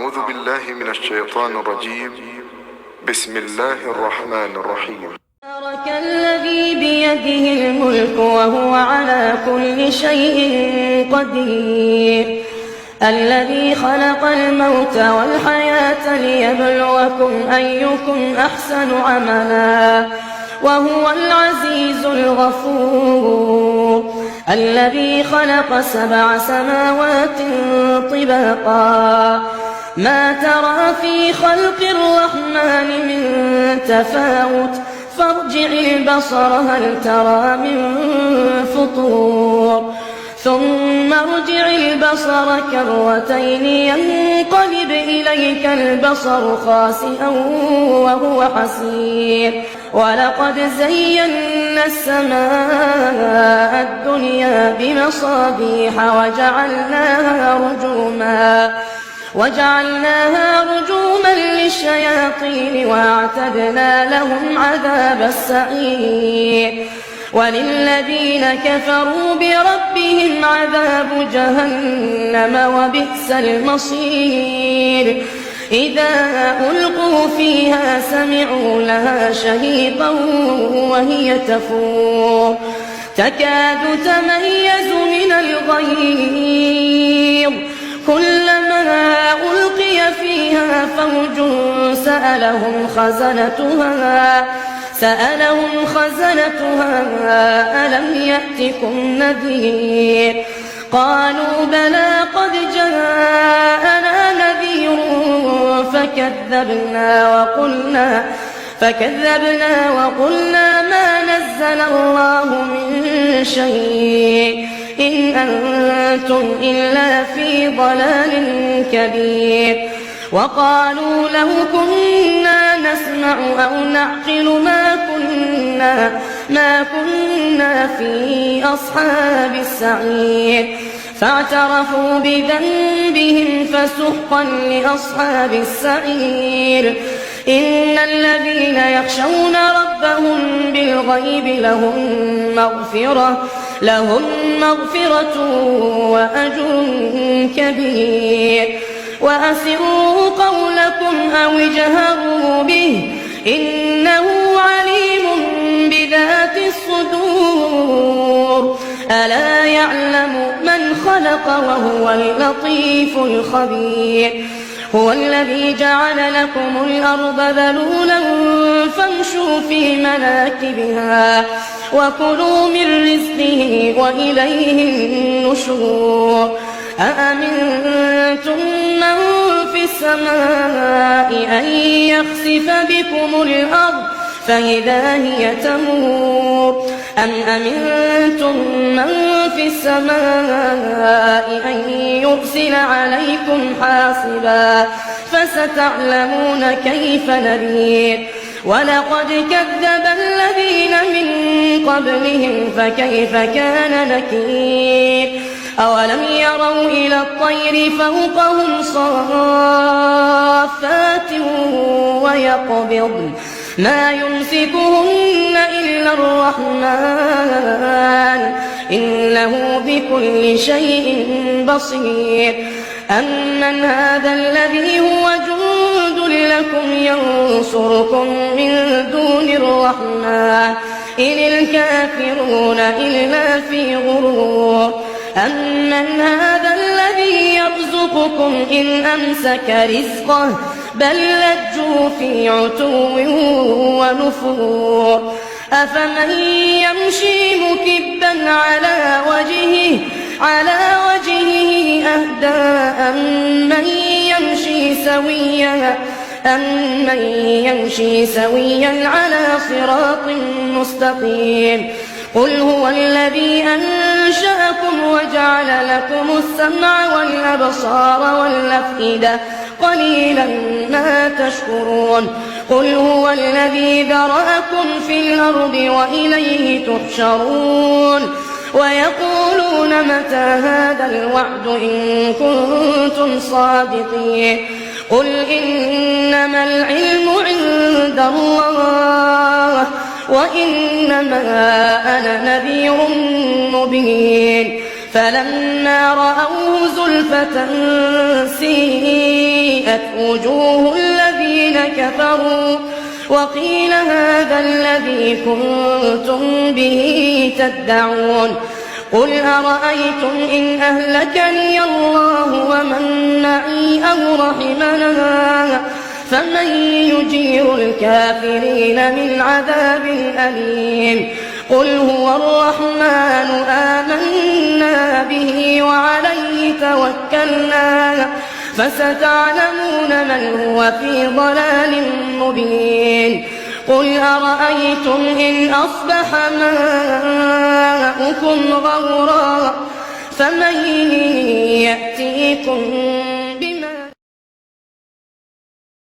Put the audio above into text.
أعوذ بالله من الشيطان الرجيم. بسم الله الرحمن الرحيم. تبارك الذي بيده الملك وهو على كل شيء قدير، الذي خلق الموت والحياة ليبلوكم أيكم أحسن عملا وهو العزيز الغفور، الذي خلق 7 سماوات طباقا ما ترى في خلق الرحمن من تفاوت فارجع البصر هل ترى من فطور ثم ارجع البصر كرتين ينقلب إليك البصر خاسئا وهو حسير، ولقد زينا السماء الدنيا بمصابيح وجعلناها رجوما للشياطين وأعتدنا لهم عذاب السعير، وللذين كفروا بربهم عذاب جهنم وبئس المصير، إذا ألقوا فيها سمعوا لها شهيقا وهي تفور تكاد تميز من الغيظ، كلما ألقي فيها فوج سألهم خزنتها ألم يأتكم نذير، قالوا بلى قد جاءنا نذير فكذبنا وقلنا ما نزل الله من شيء إن أنتم إلا في ضلال كبير، وقالوا لو كنا نسمع أو نعقل ما كنا في أصحاب السعير، فاعترفوا بذنبهم فسحقا لأصحاب السعير، إن الذين يخشون ربهم بالغيب لهم مغفرة وأجر كبير، وأسروا قولكم أو اجهروا به إنه عليم بذات الصدور، ألا يعلم من خلق وهو اللطيف الخبير، هو الذي جعل لكم الأرض ذلولا فامشوا في مناكبها وكلوا من رزقه وإليه النشور، أأمنتم من في السماء أن يخسف بكم الأرض فإذا هي تمور، أم أمنتم من في السماء أن يرسل عليكم حاصبا فستعلمون كيف نذير، ولقد كذب الذين من قبلهم فكيف كان نكير، أولم يروا إلى الطير فوقهم صافات ويقبضن ما يمسكهن إلا الرحمن إنه بكل شيء بصير، أمن هذا الذي هو جند لكم ينصركم من دون الرحمن إن الكافرون إلا في غرور، أمن هذا الذي يرزقكم إن أمسك رزقه بل لجوا في عتو ونفور، أفمن يمشي مكبا على وجهه أهدى أمن يمشي سويا على صراط مستقيم، قل هو الذي أنشأكم وجعل لكم السمع والأبصار والأفئدة قليلا ما تشكرون، قل هو الذي ذرأكم في الأرض وإليه تحشرون، ويقولون متى هذا الوعد إن كنتم صادقين، قل إنما العلم عند الله وإنما أنا نذير مبين، فلما رأوه زلفة سيئت وجوه الذين كفروا وقيل هذا الذي كنتم به تدعون قل أرأيتم إن أهلكني الله ومن معي أو رحمنا فمن يجير الكافرين من عذاب أليم قل هو الرحمن آمنا به وعليه توكلنا فستعلمون من هو في ضلال مبين قل أرأيتم إن أصبح ماؤكم غورا فمن يأتيكم